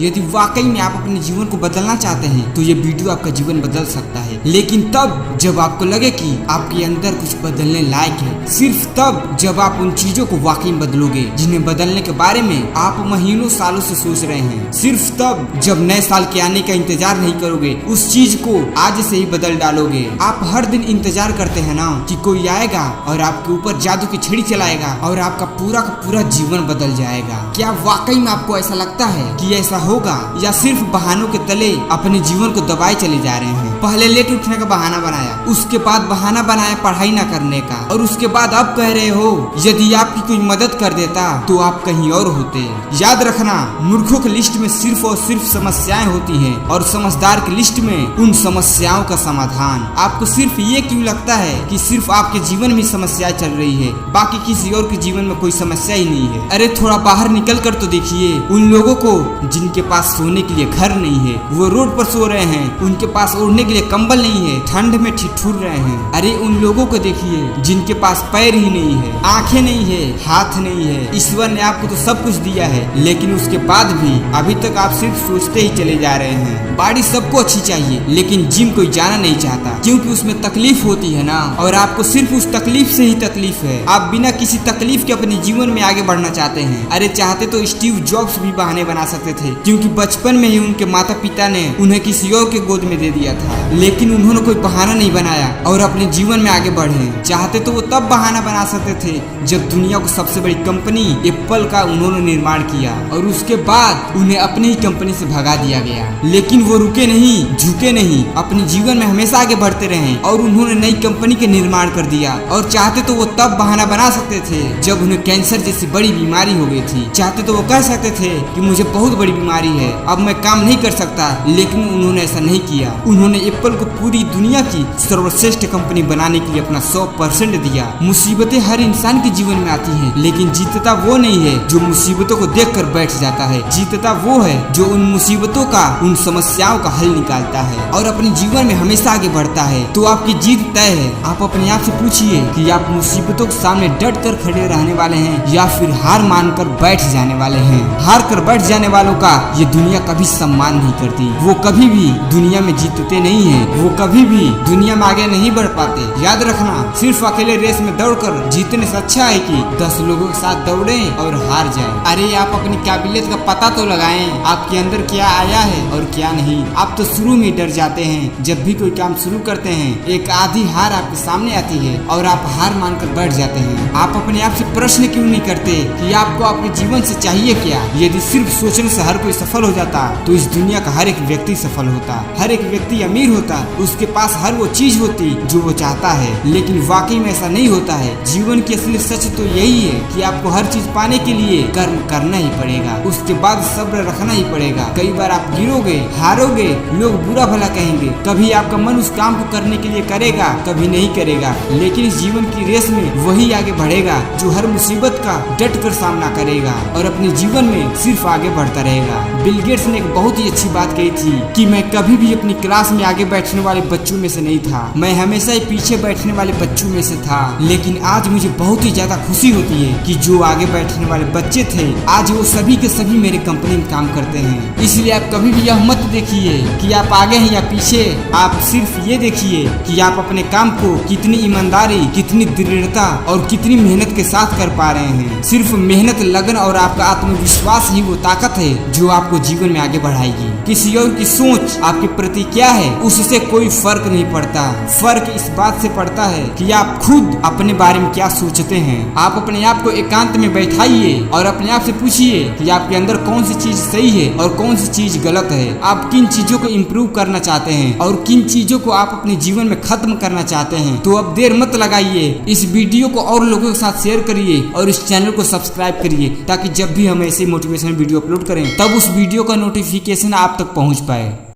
यदि वाकई में आप अपने जीवन को बदलना चाहते हैं तो ये वीडियो आपका जीवन बदल सकता है, लेकिन तब जब आपको लगे कि आपके अंदर कुछ बदलने लायक है। सिर्फ तब जब आप उन चीजों को वाकई में बदलोगे जिन्हें बदलने के बारे में आप महीनों सालों से सोच रहे हैं। सिर्फ तब जब नए साल के आने का इंतजार नहीं करोगे, उस चीज को आज से ही बदल डालोगे। आप हर दिन इंतजार करते हैं ना कि कोई आएगा और आपके ऊपर जादू की छड़ी चलाएगा और आपका पूरा का पूरा जीवन बदल जाएगा। क्या वाकई में आपको ऐसा लगता है कि ऐसा होगा, या सिर्फ बहानों के तले अपने जीवन को दबाए चले जा रहे हैं? पहले लेट उठने का बहाना बनाया, उसके बाद बहाना बनाया पढ़ाई न करने का, और उसके बाद अब कह रहे हो यदि आपकी कोई मदद कर देता तो आप कहीं और होते। याद रखना, मूर्खों की लिस्ट में सिर्फ और सिर्फ समस्याएं होती हैं और समझदार की लिस्ट में उन समस्याओं का समाधान। आपको सिर्फ ये क्यों लगता है कि सिर्फ आपके जीवन में समस्याएं चल रही है, बाकी किसी और के जीवन में कोई समस्या ही नहीं है? अरे थोड़ा बाहर निकल कर तो देखिए उन लोगों को जिनके पास सोने के लिए घर नहीं है, वो रोड पर सो रहे हैं, उनके पास ओढ़ने के लिए कंबल नहीं है, ठंड में ठिठुर रहे हैं। अरे उन लोगों को देखिए जिनके पास पैर ही नहीं है, आंखें नहीं है, हाथ नहीं है। ईश्वर ने आपको तो सब कुछ दिया है, लेकिन उसके बाद भी अभी तक आप सिर्फ सोचते ही चले जा रहे हैं। बॉडी सबको अच्छी चाहिए, लेकिन जिम कोई जाना नहीं चाहता क्योंकि उसमें तकलीफ होती है ना, और आपको सिर्फ उस तकलीफ से ही तकलीफ है। आप बिना किसी तकलीफ के अपने जीवन में आगे बढ़ना चाहते हैं। अरे चाहते तो स्टीव जॉब्स भी बहाने बना सकते थे, क्योंकि बचपन में ही उनके माता पिता ने उन्हें किसी और के गोद में दे दिया था, लेकिन उन्होंने कोई बहाना नहीं बनाया और अपने जीवन में आगे बढ़े। चाहते तो वो तब बहाना बना सकते थे जब दुनिया को सबसे बड़ी कंपनी एप्पल का उन्होंने निर्माण किया और उसके बाद उन्हें अपनी ही कंपनी से भगा दिया गया। लेकिन वो रुके नहीं, झुके नहीं, अपने जीवन में हमेशा आगे बढ़ते रहे और उन्होंने नई कंपनी के निर्माण कर दिया। और चाहते तो वो तब बहाना बना सकते थे जब उन्हें कैंसर जैसी बड़ी बीमारी हो गई थी। चाहते तो वो कह सकते थे कि मुझे बहुत बड़ी बीमारी है, अब मैं काम नहीं कर सकता, लेकिन उन्होंने ऐसा नहीं किया। उन्होंने एप्पल को पूरी दुनिया की सर्वश्रेष्ठ कंपनी बनाने के लिए अपना 100% दिया। मुसीबतें हर इंसान के जीवन में आती हैं, लेकिन जीतता वो नहीं है जो मुसीबतों को देखकर बैठ जाता है। जीतता वो है जो उन मुसीबतों का, उन समस्याओं का हल निकालता है और अपने जीवन में हमेशा आगे बढ़ता है। तो आपकी जीत तय है। आप अपने आप से पूछिए कि आप मुसीबतों के सामने डट कर खड़े रहने वाले हैं या फिर हार मानकर बैठ जाने वाले हैं। हार कर बैठ जाने वालों का ये दुनिया कभी सम्मान नहीं करती। वो कभी भी दुनिया में जीतते नहीं है, वो कभी भी दुनिया में आगे नहीं बढ़ पाते। याद रखना, सिर्फ अकेले रेस में दौड़कर जीतने से अच्छा है कि 10 लोगों के साथ दौड़े और हार जाए। अरे आप अपनी काबिलियत का पता तो लगाएं, आपके अंदर क्या आया है और क्या नहीं। आप तो शुरू में डर जाते हैं। जब भी कोई काम शुरू करते हैं एक आधी हार आपके सामने आती है और आप हार मानकर बैठ जाते हैं। आप अपने आप से प्रश्न क्यों नहीं करते कि आपको अपने जीवन से चाहिए क्या? यदि सिर्फ सोचने से हर कोई सफल हो जाता तो इस दुनिया का हर एक व्यक्ति सफल होता, हर एक व्यक्ति अमीर होता, उसके पास हर वो चीज होती जो वो चाहता है। लेकिन वाकई में ऐसा नहीं होता है। जीवन की असली सच तो यही है कि आपको हर चीज पाने के लिए कर्म करना ही पड़ेगा, उसके बाद सब्र रखना ही पड़ेगा। कई बार आप गिरोगे, हारोगे, लोग बुरा भला कहेंगे, कभी आपका मन उस काम को करने के लिए करेगा, कभी नहीं करेगा, लेकिन इस जीवन की रेस में वही आगे बढ़ेगा जो हर मुसीबत का डट कर सामना करेगा और अपने जीवन में सिर्फ आगे बढ़ता रहेगा। बिल गेट्स ने एक बहुत ही अच्छी बात कही थी कि मैं कभी भी अपनी क्लास में आगे बैठने वाले बच्चों में से नहीं था, मैं हमेशा ही पीछे बैठने वाले बच्चों में से था। लेकिन आज मुझे बहुत ही ज्यादा खुशी होती है कि जो आगे बैठने वाले बच्चे थे आज वो सभी के सभी मेरे कंपनी में काम करते हैं। इसलिए आप कभी भी यह मत देखिए कि आप आगे हैं या पीछे, आप सिर्फ ये देखिए कि आप अपने काम को कितनी ईमानदारी, कितनी दृढ़ता और कितनी मेहनत के साथ कर पा रहे हैं। सिर्फ मेहनत, लगन और आपका आत्मविश्वास ही वो ताकत है जो आपको जीवन में आगे बढ़ाएगी। किसी और की सोच आपके प्रति क्या है उससे कोई फर्क नहीं पड़ता। फर्क इस बात से पड़ता है कि आप खुद अपने बारे में क्या सोचते हैं। आप अपने आप को एकांत में बैठाइए और अपने आप से पूछिए कि आपके अंदर कौन सी चीज सही है और कौन सी चीज गलत है। आप किन चीजों को इम्प्रूव करना चाहते हैं और किन चीजों को आप अपने जीवन में खत्म करना चाहते हैं। तो अब देर मत लगाइए, इस वीडियो को और लोगों के साथ शेयर करिए और इस चैनल को सब्सक्राइब करिए ताकि जब भी हम ऐसे मोटिवेशनल वीडियो अपलोड करें तब उस वीडियो का नोटिफिकेशन आप तक पहुंच पाए।